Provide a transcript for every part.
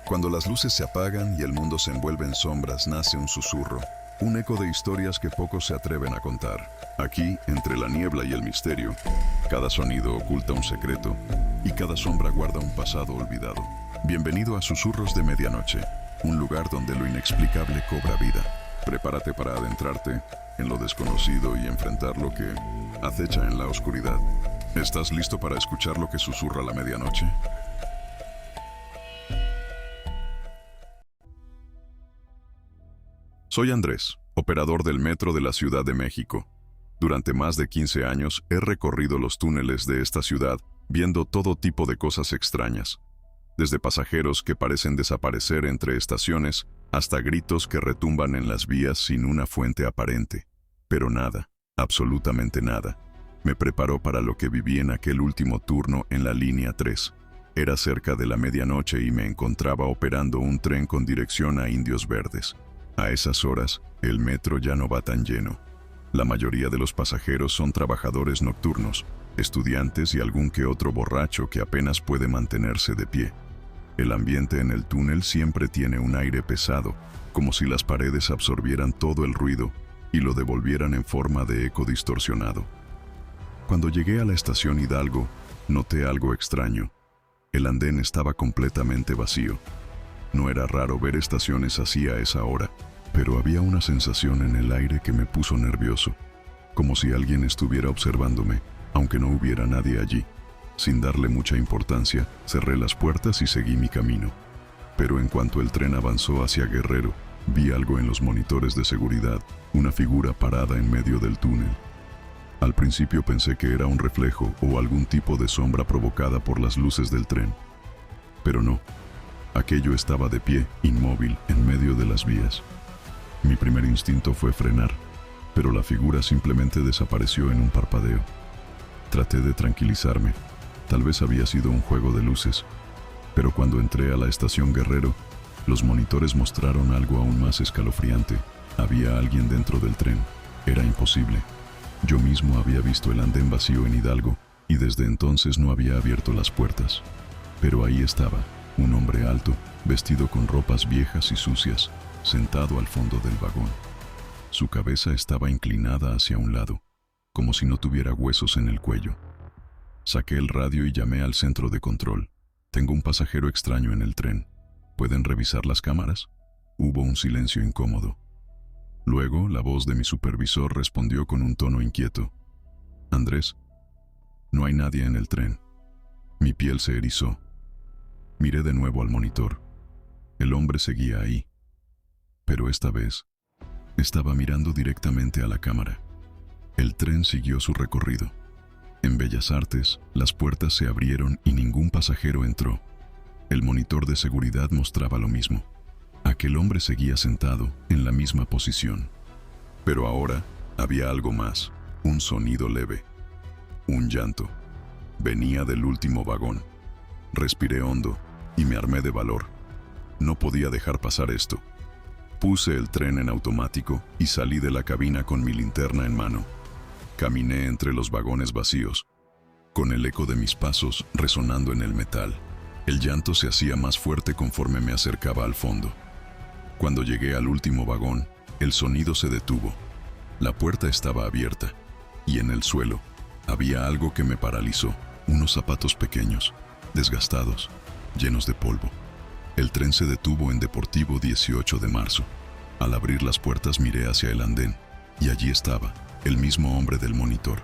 Cuando las luces se apagan y el mundo se envuelve en sombras, nace un susurro, un eco de historias que pocos se atreven a contar. Aquí, entre la niebla y el misterio, cada sonido oculta un secreto y cada sombra guarda un pasado olvidado. Bienvenido a Susurros de Medianoche, un lugar donde lo inexplicable cobra vida. Prepárate para adentrarte en lo desconocido y enfrentar lo que acecha en la oscuridad. ¿Estás listo para escuchar lo que susurra la medianoche? Soy Andrés, operador del metro de la Ciudad de México. Durante más de 15 años he recorrido los túneles de esta ciudad viendo todo tipo de cosas extrañas, desde pasajeros que parecen desaparecer entre estaciones hasta gritos que retumban en las vías sin una fuente aparente. Pero nada, absolutamente nada, me preparó para lo que viví en aquel último turno en la línea 3. Era cerca de la medianoche y me encontraba operando un tren con dirección a Indios Verdes. A esas horas, el metro ya no va tan lleno. La mayoría de los pasajeros son trabajadores nocturnos, estudiantes y algún que otro borracho que apenas puede mantenerse de pie. El ambiente en el túnel siempre tiene un aire pesado, como si las paredes absorbieran todo el ruido y lo devolvieran en forma de eco distorsionado. Cuando llegué a la estación Hidalgo, noté algo extraño. El andén estaba completamente vacío. No era raro ver estaciones así a esa hora, pero había una sensación en el aire que me puso nervioso, como si alguien estuviera observándome, aunque no hubiera nadie allí. Sin darle mucha importancia, cerré las puertas y seguí mi camino. Pero en cuanto el tren avanzó hacia Guerrero, vi algo en los monitores de seguridad, una figura parada en medio del túnel. Al principio pensé que era un reflejo o algún tipo de sombra provocada por las luces del tren. Pero no. Aquello estaba de pie, inmóvil, en medio de las vías. Mi primer instinto fue frenar, pero la figura simplemente desapareció en un parpadeo. Traté de tranquilizarme. Tal vez había sido un juego de luces. Pero cuando entré a la estación Guerrero, los monitores mostraron algo aún más escalofriante. Había alguien dentro del tren. Era imposible. Yo mismo había visto el andén vacío en Hidalgo, y desde entonces no había abierto las puertas. Pero ahí estaba. Un hombre alto, vestido con ropas viejas y sucias, sentado al fondo del vagón. Su cabeza estaba inclinada hacia un lado, como si no tuviera huesos en el cuello. Saqué el radio y llamé al centro de control. Tengo un pasajero extraño en el tren. ¿Pueden revisar las cámaras? Hubo un silencio incómodo. Luego, la voz de mi supervisor respondió con un tono inquieto. Andrés, no hay nadie en el tren. Mi piel se erizó. Miré de nuevo al monitor. El hombre seguía ahí. Pero esta vez, estaba mirando directamente a la cámara. El tren siguió su recorrido. En Bellas Artes, las puertas se abrieron y ningún pasajero entró. El monitor de seguridad mostraba lo mismo. Aquel hombre seguía sentado, en la misma posición. Pero ahora, había algo más. Un sonido leve. Un llanto. Venía del último vagón. Respiré hondo y me armé de valor. No podía dejar pasar esto. Puse el tren en automático y salí de la cabina con mi linterna en mano. Caminé entre los vagones vacíos, con el eco de mis pasos resonando en el metal. El llanto se hacía más fuerte conforme me acercaba al fondo. Cuando llegué al último vagón, el sonido se detuvo. La puerta estaba abierta, y en el suelo había algo que me paralizó. Unos zapatos pequeños, desgastados, llenos de polvo. El tren se detuvo en Deportivo 18 de marzo. Al abrir las puertas miré hacia el andén, y allí estaba, el mismo hombre del monitor.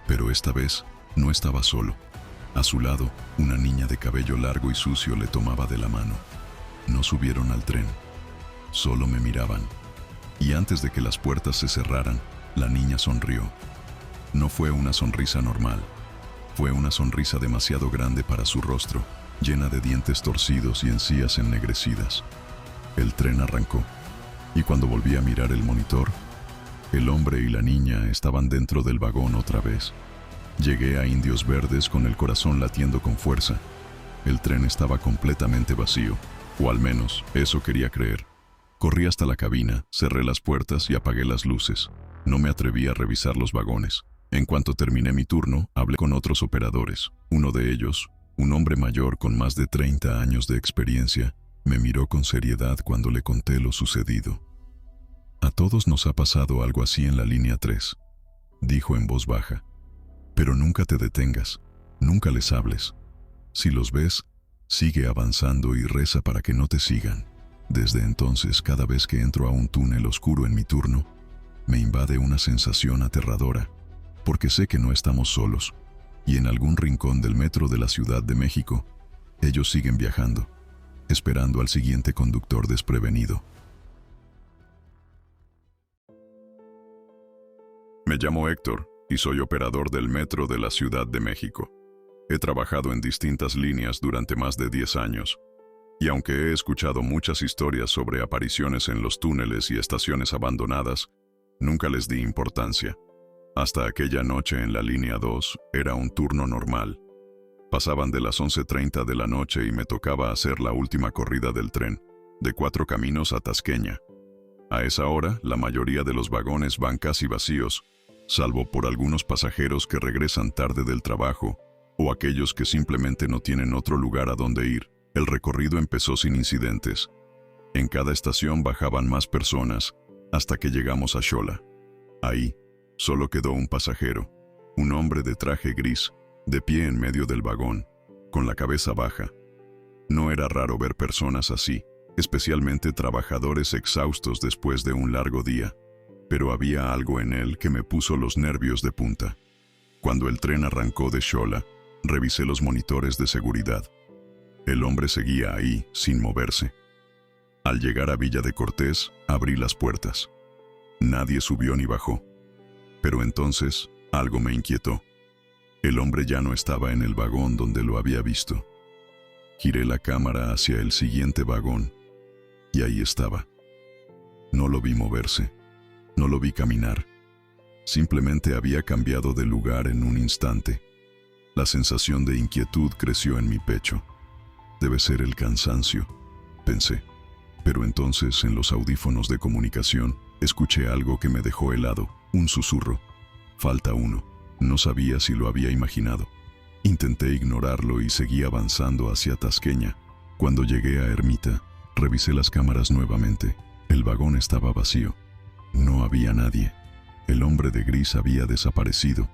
Pero esta vez, no estaba solo. A su lado, una niña de cabello largo y sucio le tomaba de la mano. No subieron al tren. Solo me miraban. Y antes de que las puertas se cerraran, la niña sonrió. No fue una sonrisa normal. Fue una sonrisa demasiado grande para su rostro, llena de dientes torcidos y encías ennegrecidas. El tren arrancó, y cuando volví a mirar el monitor, el hombre y la niña estaban dentro del vagón otra vez. Llegué a Indios Verdes con el corazón latiendo con fuerza. El tren estaba completamente vacío, o al menos eso quería creer. Corrí hasta la cabina, cerré las puertas y apagué las luces. No me atreví a revisar los vagones. En cuanto terminé mi turno, hablé con otros operadores. Uno de ellos, un hombre mayor con más de 30 años de experiencia, Me miró con seriedad cuando le conté lo sucedido. A todos nos ha pasado algo así en la línea 3, dijo en voz baja. Pero nunca te detengas, nunca les hables. Si los ves, sigue avanzando y reza para que no te sigan. Desde entonces, cada vez que entro a un túnel oscuro en mi turno, me invade una sensación aterradora, porque sé que no estamos solos, y en algún rincón del metro de la Ciudad de México, ellos siguen viajando, esperando al siguiente conductor desprevenido. Me llamo Héctor y soy operador del metro de la Ciudad de México. He trabajado en distintas líneas durante más de 10 años, y aunque he escuchado muchas historias sobre apariciones en los túneles y estaciones abandonadas, nunca les di importancia. Hasta aquella noche en la línea 2 era un turno normal. Pasaban de las 11:30 de la noche y me tocaba hacer la última corrida del tren, de Cuatro Caminos a Tasqueña. A esa hora, la mayoría de los vagones van casi vacíos, salvo por algunos pasajeros que regresan tarde del trabajo o aquellos que simplemente no tienen otro lugar a donde ir. El recorrido empezó sin incidentes. En cada estación bajaban más personas hasta que llegamos a Xola. Ahí, solo quedó un pasajero, un hombre de traje gris, de pie en medio del vagón, con la cabeza baja. No era raro ver personas así, especialmente trabajadores exhaustos después de un largo día, pero había algo en él que me puso los nervios de punta. Cuando el tren arrancó de Xola, revisé los monitores de seguridad. El hombre seguía ahí, sin moverse. Al llegar a Villa de Cortés, abrí las puertas. Nadie subió ni bajó. Pero entonces, algo me inquietó. El hombre ya no estaba en el vagón donde lo había visto. Giré la cámara hacia el siguiente vagón, y ahí estaba. No lo vi moverse, no lo vi caminar. Simplemente había cambiado de lugar en un instante. La sensación de inquietud creció en mi pecho. Debe ser el cansancio, pensé. Pero entonces, en los audífonos de comunicación, escuché algo que me dejó helado, un susurro. Falta uno. No sabía si lo había imaginado. Intenté ignorarlo y seguí avanzando hacia Tasqueña. Cuando llegué a Ermita, revisé las cámaras nuevamente. El vagón estaba vacío. No había nadie. El hombre de gris había desaparecido.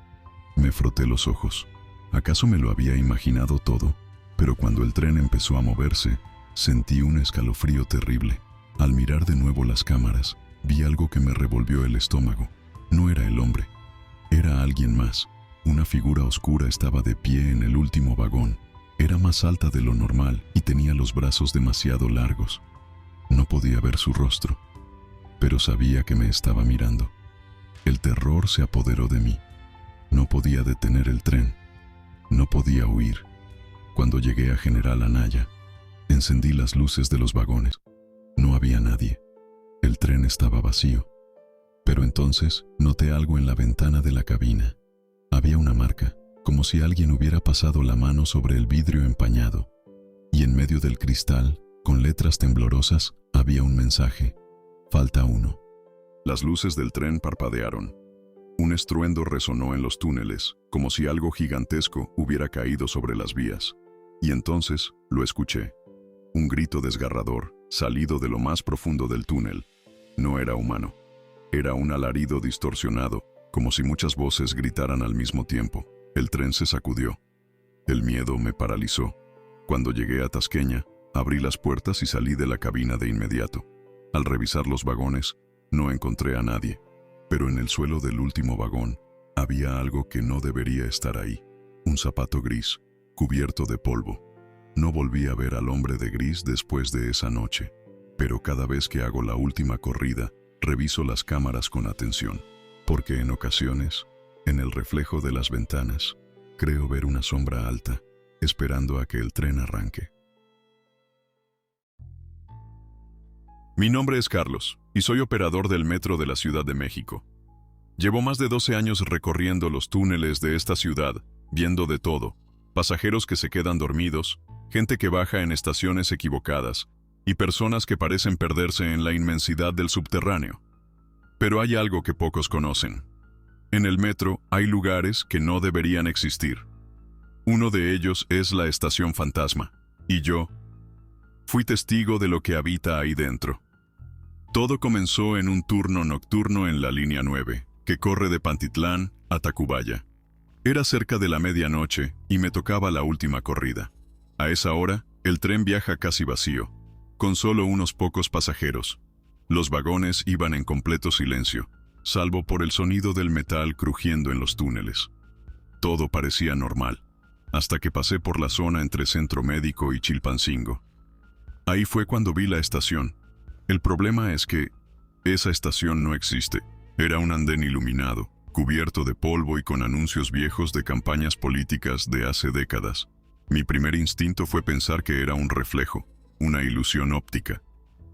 Me froté los ojos. ¿Acaso me lo había imaginado todo? Pero cuando el tren empezó a moverse, sentí un escalofrío terrible. Al mirar de nuevo las cámaras, vi algo que me revolvió el estómago. No era el hombre. Era alguien más. Una figura oscura estaba de pie en el último vagón. Era más alta de lo normal y tenía los brazos demasiado largos. No podía ver su rostro, pero sabía que me estaba mirando. El terror se apoderó de mí. No podía detener el tren. No podía huir. Cuando llegué a General Anaya, encendí las luces de los vagones. No había nadie. El tren estaba vacío. Pero entonces noté algo en la ventana de la cabina. Había una marca, como si alguien hubiera pasado la mano sobre el vidrio empañado. Y en medio del cristal, con letras temblorosas, había un mensaje. Falta uno. Las luces del tren parpadearon. Un estruendo resonó en los túneles, como si algo gigantesco hubiera caído sobre las vías. Y entonces lo escuché. Un grito desgarrador, salido de lo más profundo del túnel. No era humano. Era un alarido distorsionado, como si muchas voces gritaran al mismo tiempo. El tren se sacudió. El miedo me paralizó. Cuando llegué a Tasqueña, abrí las puertas y salí de la cabina de inmediato. Al revisar los vagones, no encontré a nadie. Pero en el suelo del último vagón, había algo que no debería estar ahí. Un zapato gris, cubierto de polvo. No volví a ver al hombre de gris después de esa noche. Pero cada vez que hago la última corrida, reviso las cámaras con atención. Porque en ocasiones, en el reflejo de las ventanas, creo ver una sombra alta, esperando a que el tren arranque. Mi nombre es Carlos, y soy operador del metro de la Ciudad de México. Llevo más de 12 años recorriendo los túneles de esta ciudad, viendo de todo: pasajeros que se quedan dormidos, gente que baja en estaciones equivocadas, y personas que parecen perderse en la inmensidad del subterráneo. Pero hay algo que pocos conocen. En el metro hay lugares que no deberían existir. Uno de ellos es la estación fantasma, y yo Fui testigo de lo que habita ahí dentro. Todo comenzó en un turno nocturno en la línea 9, que corre de Pantitlán a Tacubaya. Era cerca de la medianoche y me tocaba la última corrida. A esa hora, el tren viaja casi vacío, con solo unos pocos pasajeros. Los vagones iban en completo silencio, salvo por el sonido del metal crujiendo en los túneles. Todo parecía normal, hasta que pasé por la zona entre Centro Médico y Chilpancingo. Ahí fue cuando vi la estación. El problema es que esa estación no existe. Era un andén iluminado, cubierto de polvo y con anuncios viejos de campañas políticas de hace décadas. Mi primer instinto fue pensar que era un reflejo, una ilusión óptica.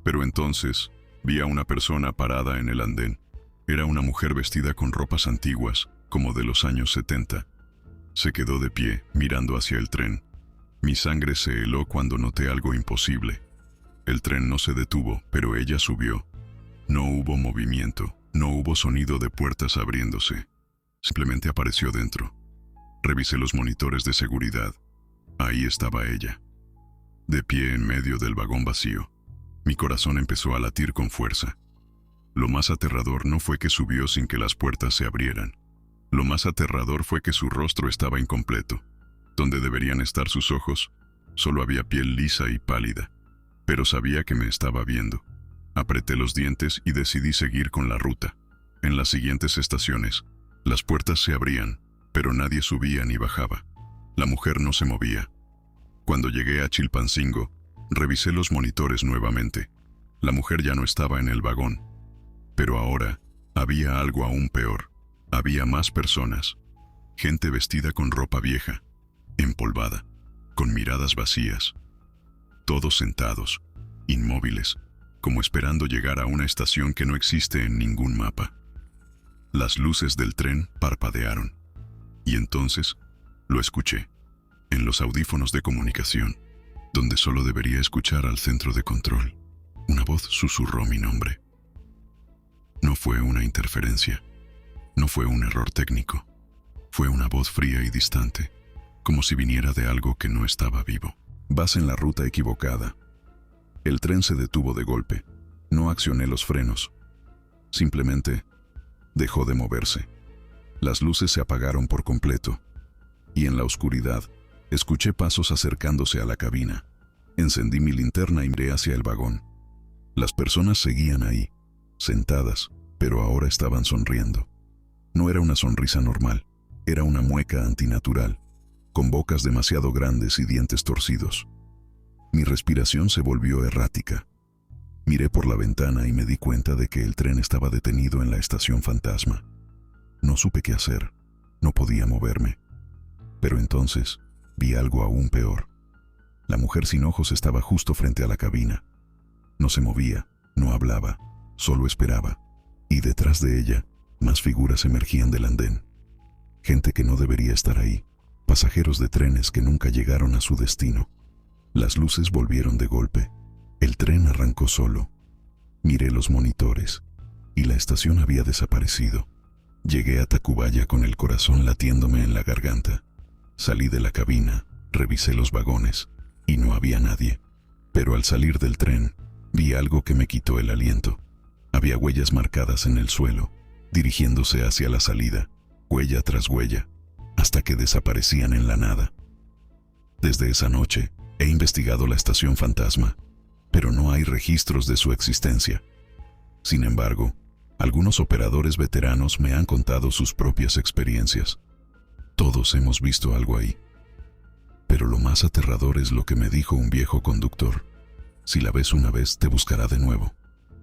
Pero entonces vi a una persona parada en el andén. Era una mujer vestida con ropas antiguas, como de los años 70. Se quedó de pie, mirando hacia el tren. Mi sangre se heló cuando noté algo imposible. El tren no se detuvo, pero ella subió. No hubo movimiento, no hubo sonido de puertas abriéndose. Simplemente apareció dentro. Revisé los monitores de seguridad. Ahí estaba ella, de pie en medio del vagón vacío. Mi corazón empezó a latir con fuerza. Lo más aterrador no fue que subió sin que las puertas se abrieran. Lo más aterrador fue que su rostro estaba incompleto. Donde deberían estar sus ojos, solo había piel lisa y pálida. Pero sabía que me estaba viendo. Apreté los dientes y decidí seguir con la ruta. En las siguientes estaciones, las puertas se abrían, pero nadie subía ni bajaba. La mujer no se movía. Cuando llegué a Chilpancingo, revisé los monitores nuevamente. La mujer ya no estaba en el vagón. Pero ahora, había algo aún peor. Había más personas. Gente vestida con ropa vieja, empolvada, con miradas vacías. Todos sentados, inmóviles, como esperando llegar a una estación que no existe en ningún mapa. Las luces del tren parpadearon. Y entonces, lo escuché, en los audífonos de comunicación, donde solo debería escuchar al centro de control. Una voz susurró mi nombre. No fue una interferencia, no fue un error técnico. Fue una voz fría y distante, como si viniera de algo que no estaba vivo. Vas en la ruta equivocada. El tren se detuvo de golpe. No accioné los frenos. Simplemente dejó de moverse. Las luces se apagaron por completo. Y en la oscuridad, escuché pasos acercándose a la cabina. Encendí mi linterna y miré hacia el vagón. Las personas seguían ahí, sentadas, pero ahora estaban sonriendo. No era una sonrisa normal, era una mueca antinatural, con bocas demasiado grandes y dientes torcidos. Mi respiración se volvió errática. Miré por la ventana y me di cuenta de que el tren estaba detenido en la estación fantasma. No supe qué hacer, no podía moverme. Pero entonces vi algo aún peor. La mujer sin ojos estaba justo frente a la cabina. No se movía, no hablaba, solo esperaba. Y detrás de ella, más figuras emergían del andén. Gente que no debería estar ahí. Pasajeros de trenes que nunca llegaron a su destino. Las luces volvieron de golpe. El tren arrancó solo. Miré los monitores y la estación había desaparecido. Llegué a Tacubaya con el corazón latiéndome en la garganta. Salí de la cabina, revisé los vagones y no había nadie. Pero al salir del tren, vi algo que me quitó el aliento. Había huellas marcadas en el suelo, dirigiéndose hacia la salida, huella tras huella, hasta que desaparecían en la nada. Desde esa noche, he investigado la estación fantasma, pero no hay registros de su existencia. Sin embargo, algunos operadores veteranos me han contado sus propias experiencias. Todos hemos visto algo ahí. Pero lo más aterrador es lo que me dijo un viejo conductor. Si la ves una vez, te buscará de nuevo.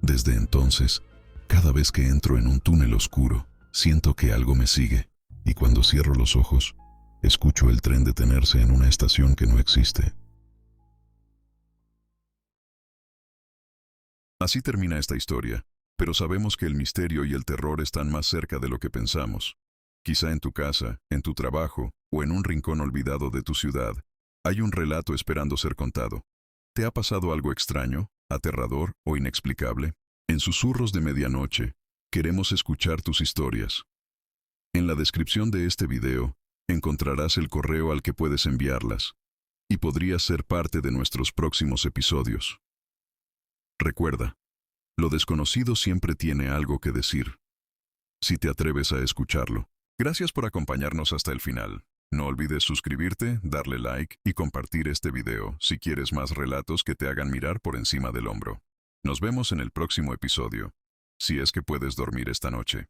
Desde entonces, cada vez que entro en un túnel oscuro, siento que algo me sigue. Y cuando cierro los ojos, escucho el tren detenerse en una estación que no existe. Así termina esta historia, pero sabemos que el misterio y el terror están más cerca de lo que pensamos. Quizá en tu casa, en tu trabajo o en un rincón olvidado de tu ciudad, hay un relato esperando ser contado. ¿Te ha pasado algo extraño, aterrador o inexplicable? En Susurros de Medianoche, queremos escuchar tus historias. En la descripción de este video, encontrarás el correo al que puedes enviarlas. y podrías ser parte de nuestros próximos episodios. Recuerda, lo desconocido siempre tiene algo que decir, si te atreves a escucharlo. Gracias por acompañarnos hasta el final. No olvides suscribirte, darle like y compartir este video si quieres más relatos que te hagan mirar por encima del hombro. Nos vemos en el próximo episodio, si es que puedes dormir esta noche.